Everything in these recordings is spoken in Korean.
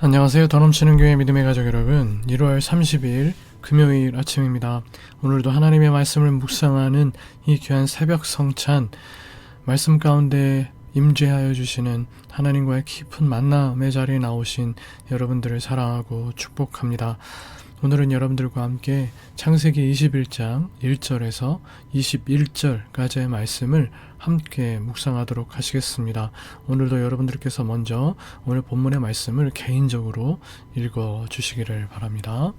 안녕하세요. 더 넘치는 교회 믿음의 가족 여러분, 1월 30일 금요일 아침입니다. 오늘도 하나님의 말씀을 묵상하는 이 귀한 새벽 성찬, 말씀 가운데 임재하여 주시는 하나님과의 깊은 만남의 자리에 나오신 여러분들을 사랑하고 축복합니다. 오늘은 여러분들과 함께 창세기 21장 1절에서 21절까지의 말씀을 함께 묵상하도록 하시겠습니다. 오늘도 여러분들께서 먼저 오늘 본문의 말씀을 개인적으로 읽어 주시기를 바랍니다.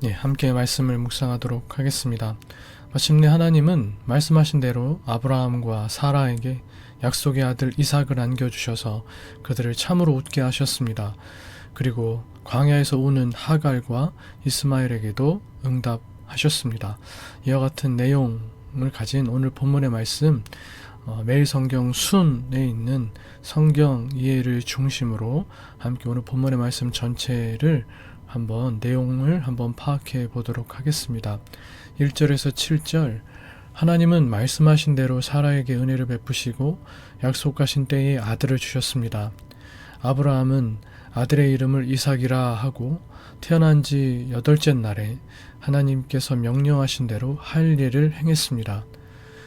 네, 함께 말씀을 묵상하도록 하겠습니다. 마침내 하나님은 말씀하신 대로 아브라함과 사라에게 약속의 아들 이삭을 안겨주셔서 그들을 참으로 웃게 하셨습니다. 그리고 광야에서 오는 하갈과 이스마엘에게도 응답하셨습니다. 이와 같은 내용을 가진 오늘 본문의 말씀, 매일 성경 순에 있는 성경 이해를 중심으로 함께 오늘 본문의 말씀 전체를 내용을 한번 파악해 보도록 하겠습니다. 1절에서 7절, 하나님은 말씀하신 대로 사라에게 은혜를 베푸시고 약속하신 때에 아들을 주셨습니다. 아브라함은 아들의 이름을 이삭이라 하고 태어난 지 8째 날에 하나님께서 명령하신 대로 할 일을 행했습니다.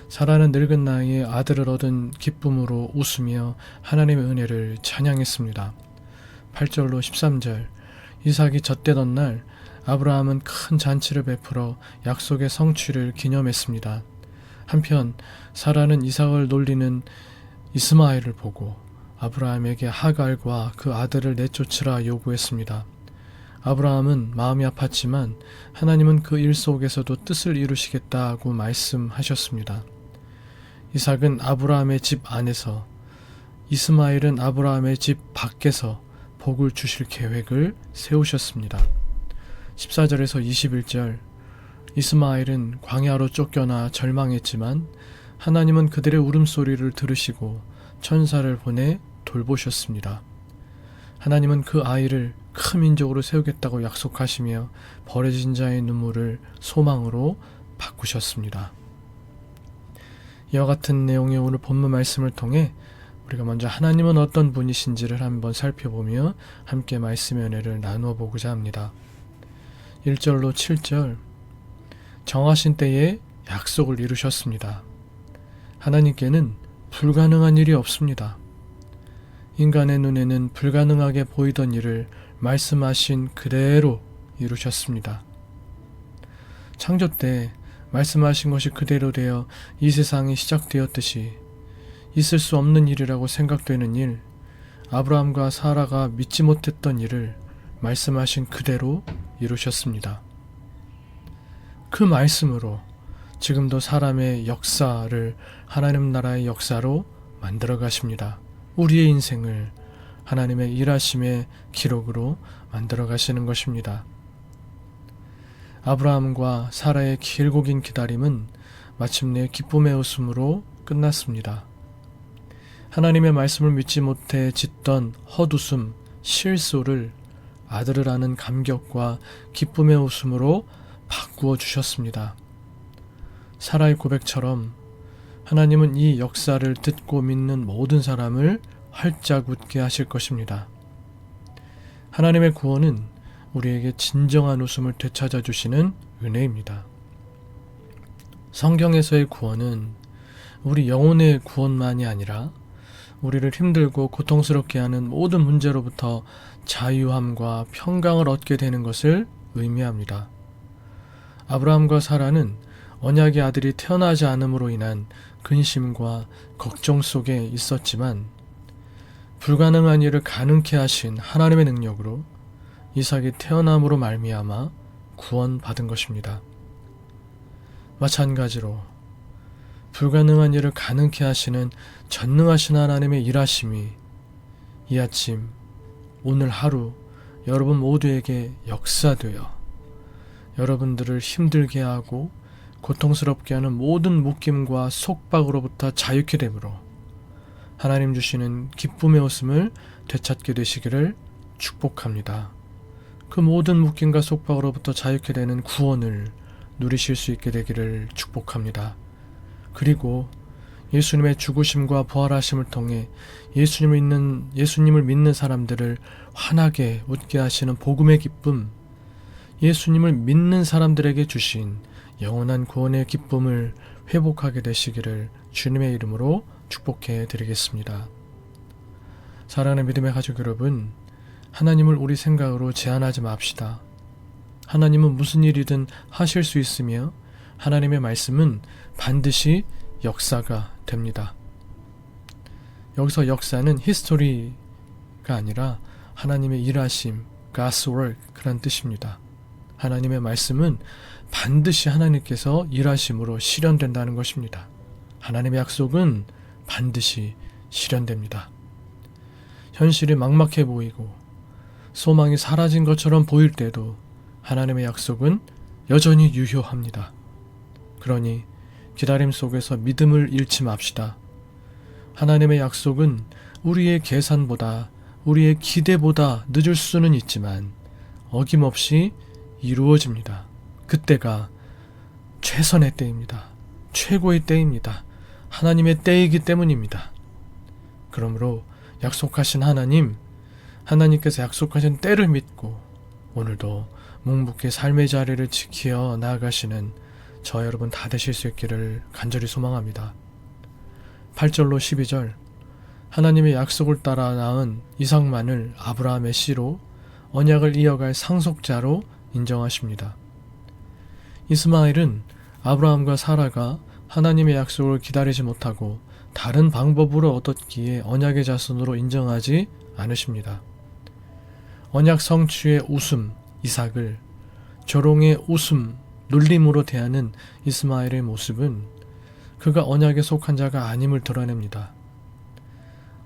사라는 늙은 나이에 아들을 얻은 기쁨으로 웃으며 하나님의 은혜를 찬양했습니다. 8절로 13절, 이삭이 젖되던 날 아브라함은 큰 잔치를 베풀어 약속의 성취를 기념했습니다. 한편 사라는 이삭을 놀리는 이스마엘을 보고 아브라함에게 하갈과 그 아들을 내쫓으라 요구했습니다. 아브라함은 마음이 아팠지만 하나님은 그 일 속에서도 뜻을 이루시겠다고 말씀하셨습니다. 이삭은 아브라함의 집 안에서, 이스마엘은 아브라함의 집 밖에서 복을 주실 계획을 세우셨습니다. 14절에서 21절, 이스마엘은 광야로 쫓겨나 절망했지만 하나님은 그들의 울음소리를 들으시고 천사를 보내 돌보셨습니다. 하나님은 그 아이를 큰 민족으로 세우겠다고 약속하시며 버려진 자의 눈물을 소망으로 바꾸셨습니다. 이와 같은 내용의 오늘 본문 말씀을 통해 우리가 먼저 하나님은 어떤 분이신지를 한번 살펴보며 함께 말씀의 은혜를 나누어 보고자 합니다. 1절로 7절, 정하신 때에 약속을 이루셨습니다. 하나님께는 불가능한 일이 없습니다. 인간의 눈에는 불가능하게 보이던 일을 말씀하신 그대로 이루셨습니다. 창조 때 말씀하신 것이 그대로 되어 이 세상이 시작되었듯이 있을 수 없는 일이라고 생각되는 일, 아브라함과 사라가 믿지 못했던 일을 말씀하신 그대로 이루셨습니다. 그 말씀으로 지금도 사람의 역사를 하나님 나라의 역사로 만들어 가십니다. 우리의 인생을 하나님의 일하심의 기록으로 만들어 가시는 것입니다. 아브라함과 사라의 길고 긴 기다림은 마침내 기쁨의 웃음으로 끝났습니다. 하나님의 말씀을 믿지 못해 짓던 헛웃음, 실소를 아들을 아는 감격과 기쁨의 웃음으로 바꾸어 주셨습니다. 사라의 고백처럼 하나님은 이 역사를 듣고 믿는 모든 사람을 활짝 웃게 하실 것입니다. 하나님의 구원은 우리에게 진정한 웃음을 되찾아 주시는 은혜입니다. 성경에서의 구원은 우리 영혼의 구원만이 아니라 우리를 힘들고 고통스럽게 하는 모든 문제로부터 자유함과 평강을 얻게 되는 것을 의미합니다. 아브라함과 사라는 언약의 아들이 태어나지 않음으로 인한 근심과 걱정 속에 있었지만 불가능한 일을 가능케 하신 하나님의 능력으로 이삭이 태어남으로 말미암아 구원받은 것입니다. 마찬가지로 불가능한 일을 가능케 하시는 전능하신 하나님의 일하심이 이 아침, 오늘 하루 여러분 모두에게 역사되어 여러분들을 힘들게 하고 고통스럽게 하는 모든 묶임과 속박으로부터 자유케 되므로 하나님 주시는 기쁨의 웃음을 되찾게 되시기를 축복합니다. 그 모든 묶임과 속박으로부터 자유케 되는 구원을 누리실 수 있게 되기를 축복합니다. 그리고 예수님의 죽으심과 부활하심을 통해 예수님을 믿는 사람들을 환하게 웃게 하시는 복음의 기쁨, 예수님을 믿는 사람들에게 주신 영원한 구원의 기쁨을 회복하게 되시기를 주님의 이름으로 축복해 드리겠습니다. 사랑하는 믿음의 가족 여러분, 하나님을 우리 생각으로 제한하지 맙시다. 하나님은 무슨 일이든 하실 수 있으며 하나님의 말씀은 반드시 역사가 됩니다. 여기서 역사는 히스토리가 아니라 하나님의 일하심, God's work라는 뜻입니다. 하나님의 말씀은 반드시 하나님께서 일하심으로 실현된다는 것입니다. 하나님의 약속은 반드시 실현됩니다. 현실이 막막해 보이고 소망이 사라진 것처럼 보일 때도 하나님의 약속은 여전히 유효합니다. 그러니 기다림 속에서 믿음을 잃지 맙시다. 하나님의 약속은 우리의 계산보다, 우리의 기대보다 늦을 수는 있지만 어김없이 이루어집니다. 그때가 최선의 때입니다. 최고의 때입니다. 하나님의 때이기 때문입니다. 그러므로 약속하신 하나님께서 약속하신 때를 믿고 오늘도 묵묵히 삶의 자리를 지키어 나아가시는 저 여러분 다 되실 수 있기를 간절히 소망합니다. 8절로 12절, 하나님의 약속을 따라 낳은 이삭만을 아브라함의 씨로 언약을 이어갈 상속자로 인정하십니다. 이스마엘은 아브라함과 사라가 하나님의 약속을 기다리지 못하고 다른 방법으로 얻었기에 언약의 자손으로 인정하지 않으십니다. 언약 성취의 웃음, 이삭을 조롱의 웃음, 놀림으로 대하는 이스마엘의 모습은 그가 언약에 속한 자가 아님을 드러냅니다.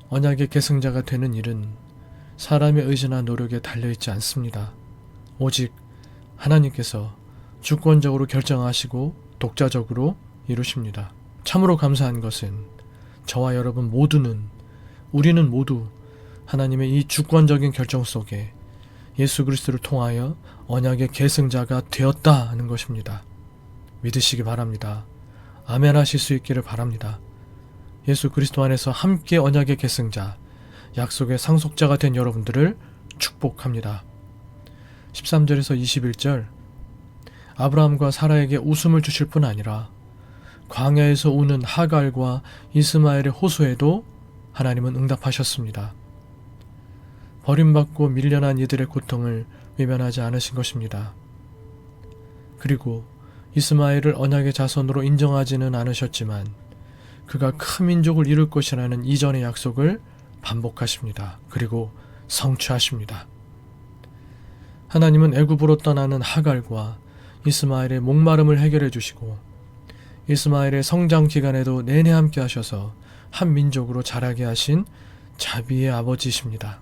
언약의 계승자가 되는 일은 사람의 의지나 노력에 달려있지 않습니다. 오직 하나님께서 주권적으로 결정하시고 독자적으로 이루십니다. 참으로 감사한 것은 저와 여러분 우리는 모두 하나님의 이 주권적인 결정 속에 예수 그리스도를 통하여 언약의 계승자가 되었다 하는 것입니다. 믿으시기 바랍니다. 아멘 하실 수 있기를 바랍니다. 예수 그리스도 안에서 함께 언약의 계승자, 약속의 상속자가 된 여러분들을 축복합니다. 13절에서 21절, 아브라함과 사라에게 웃음을 주실 뿐 아니라 광야에서 우는 하갈과 이스마엘의 호소에도 하나님은 응답하셨습니다. 버림받고 밀려난 이들의 고통을 외면하지 않으신 것입니다. 그리고 이스마엘을 언약의 자손으로 인정하지는 않으셨지만 그가 큰 민족을 이룰 것이라는 이전의 약속을 반복하십니다. 그리고 성취하십니다. 하나님은 애굽으로 떠나는 하갈과 이스마엘의 목마름을 해결해 주시고 이스마엘의 성장 기간에도 내내 함께 하셔서 한 민족으로 자라게 하신 자비의 아버지이십니다.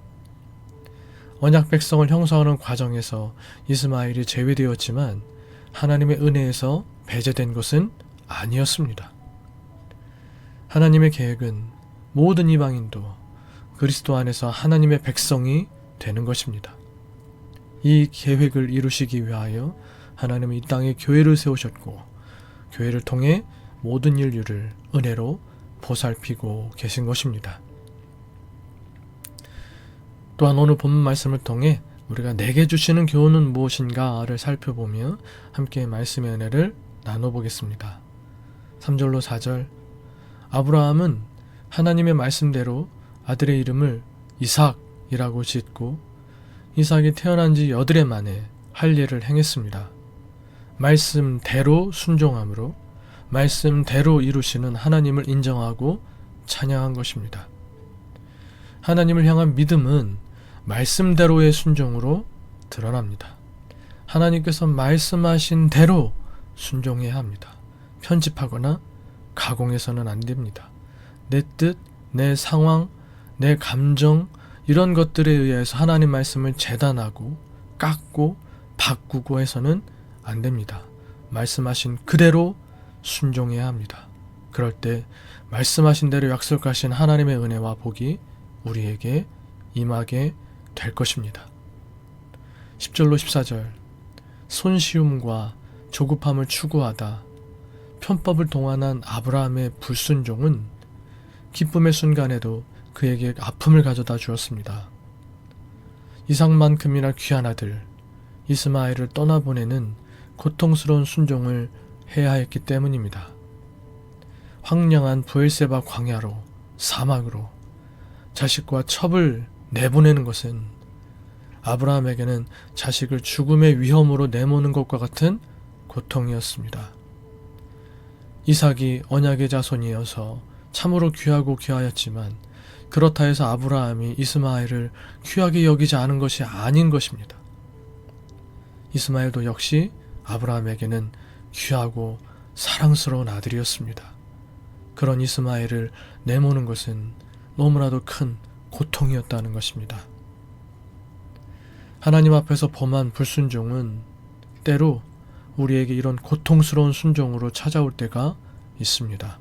언약 백성을 형성하는 과정에서 이스마엘이 제외되었지만 하나님의 은혜에서 배제된 것은 아니었습니다. 하나님의 계획은 모든 이방인도 그리스도 안에서 하나님의 백성이 되는 것입니다. 이 계획을 이루시기 위하여 하나님은 이 땅에 교회를 세우셨고 교회를 통해 모든 인류를 은혜로 보살피고 계신 것입니다. 또한 오늘 본문 말씀을 통해 우리가 내게 주시는 교훈은 무엇인가를 살펴보며 함께 말씀의 은혜를 나눠보겠습니다. 3절로 4절, 아브라함은 하나님의 말씀대로 아들의 이름을 이삭이라고 짓고 이삭이 태어난 지 8해 만에 할례를 행했습니다. 말씀대로 순종함으로 말씀대로 이루시는 하나님을 인정하고 찬양한 것입니다. 하나님을 향한 믿음은 말씀대로의 순종으로 드러납니다. 하나님께서 말씀하신 대로 순종해야 합니다. 편집하거나 가공해서는 안 됩니다. 내 뜻, 내 상황, 내 감정 이런 것들에 의해서 하나님 말씀을 재단하고 깎고 바꾸고 해서는 안 됩니다. 말씀하신 그대로 순종해야 합니다. 그럴 때 말씀하신 대로 약속하신 하나님의 은혜와 복이 우리에게 임하게 될 것입니다. 10절로 14절 손쉬움과 조급함을 추구하다 편법을 동원한 아브라함의 불순종은 기쁨의 순간에도 그에게 아픔을 가져다 주었습니다. 이삭만큼이나 귀한 아들 이스마엘을 떠나보내는 고통스러운 순종을 해야 했기 때문입니다. 황량한 브엘세바 광야로 사막으로 자식과 첩을 내보내는 것은 아브라함에게는 자식을 죽음의 위험으로 내모는 것과 같은 고통이었습니다. 이삭이 언약의 자손이어서 참으로 귀하고 귀하였지만 그렇다 해서 아브라함이 이스마엘을 귀하게 여기지 않은 것이 아닌 것입니다. 이스마엘도 역시 아브라함에게는 귀하고 사랑스러운 아들이었습니다. 그런 이스마엘을 내모는 것은 너무나도 큰 고통이었다는 것입니다. 하나님 앞에서 범한 불순종은 때로 우리에게 이런 고통스러운 순종으로 찾아올 때가 있습니다.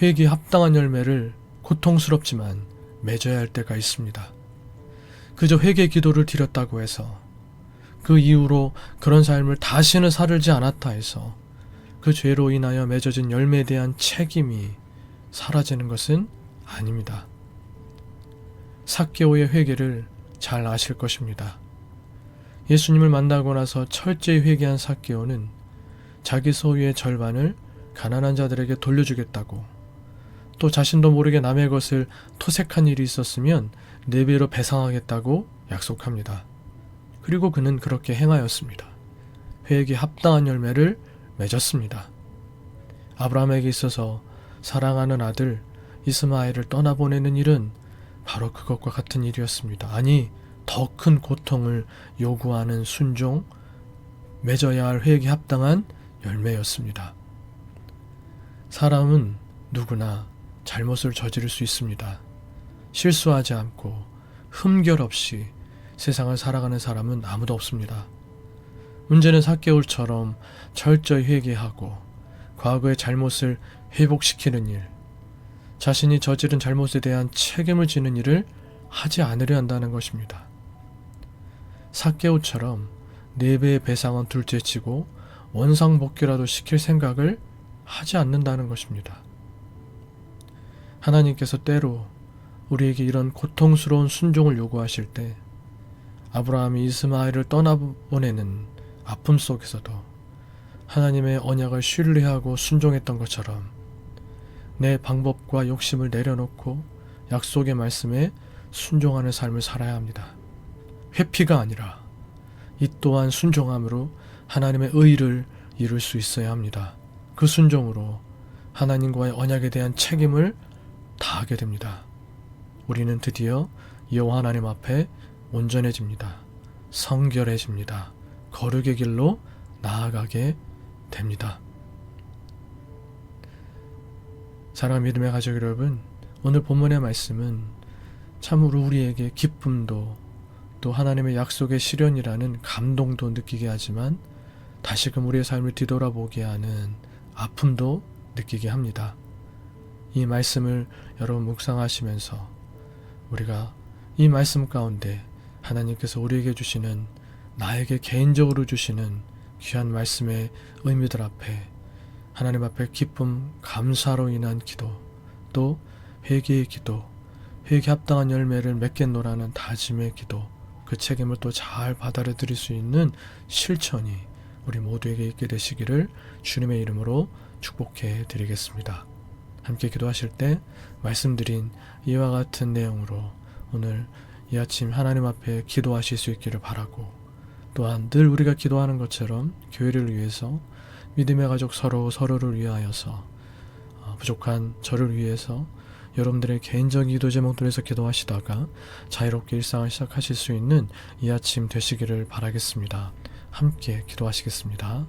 회개에 합당한 열매를 고통스럽지만 맺어야 할 때가 있습니다. 그저 회개 기도를 드렸다고 해서 그 이후로 그런 삶을 다시는 살지 않았다 해서 그 죄로 인하여 맺어진 열매에 대한 책임이 사라지는 것은 아닙니다. 삭개오의 회개를 잘 아실 것입니다. 예수님을 만나고 나서 철저히 회개한 삭개오는 자기 소유의 절반을 가난한 자들에게 돌려주겠다고, 또 자신도 모르게 남의 것을 토색한 일이 있었으면 4배로 배상하겠다고 약속합니다. 그리고 그는 그렇게 행하였습니다. 회개에 합당한 열매를 맺었습니다. 아브라함에게 있어서 사랑하는 아들 이스마엘을 떠나보내는 일은 바로 그것과 같은 일이었습니다. 아니, 더 큰 고통을 요구하는 순종, 맺어야 할 회개에 합당한 열매였습니다. 사람은 누구나 잘못을 저지를 수 있습니다. 실수하지 않고 흠결 없이 세상을 살아가는 사람은 아무도 없습니다. 문제는 삭개오처럼 철저히 회개하고 과거의 잘못을 회복시키는 일, 자신이 저지른 잘못에 대한 책임을 지는 일을 하지 않으려 한다는 것입니다. 삭개오처럼 4배의 배상은 둘째치고 원상복귀라도 시킬 생각을 하지 않는다는 것입니다. 하나님께서 때로 우리에게 이런 고통스러운 순종을 요구하실 때 아브라함이 이스마엘을 떠나보내는 아픔 속에서도 하나님의 언약을 신뢰하고 순종했던 것처럼 내 방법과 욕심을 내려놓고 약속의 말씀에 순종하는 삶을 살아야 합니다. 회피가 아니라 이 또한 순종함으로 하나님의 의를 이룰 수 있어야 합니다. 그 순종으로 하나님과의 언약에 대한 책임을 다하게 됩니다. 우리는 드디어 여호와 하나님 앞에 온전해집니다. 성결해집니다. 거룩의 길로 나아가게 됩니다. 사랑하는 믿음의 가족 여러분, 오늘 본문의 말씀은 참으로 우리에게 기쁨도 또 하나님의 약속의 실현이라는 감동도 느끼게 하지만 다시금 우리의 삶을 뒤돌아보게 하는 아픔도 느끼게 합니다. 이 말씀을 여러분 묵상하시면서 우리가 이 말씀 가운데 하나님께서 우리에게 주시는, 나에게 개인적으로 주시는 귀한 말씀의 의미들 앞에 하나님 앞에 기쁨, 감사로 인한 기도, 또 회개의 기도, 회개 합당한 열매를 맺겠노라는 다짐의 기도, 그 책임을 또 잘 받아들일 수 있는 실천이 우리 모두에게 있게 되시기를 주님의 이름으로 축복해 드리겠습니다. 함께 기도하실 때 말씀드린 이와 같은 내용으로 오늘 이 아침 하나님 앞에 기도하실 수 있기를 바라고, 또한 늘 우리가 기도하는 것처럼 교회를 위해서, 믿음의 가족 서로를 위하여서, 부족한 저를 위해서 여러분들의 개인적인 기도 제목들에서 기도하시다가 자유롭게 일상을 시작하실 수 있는 이 아침 되시기를 바라겠습니다. 함께 기도하시겠습니다.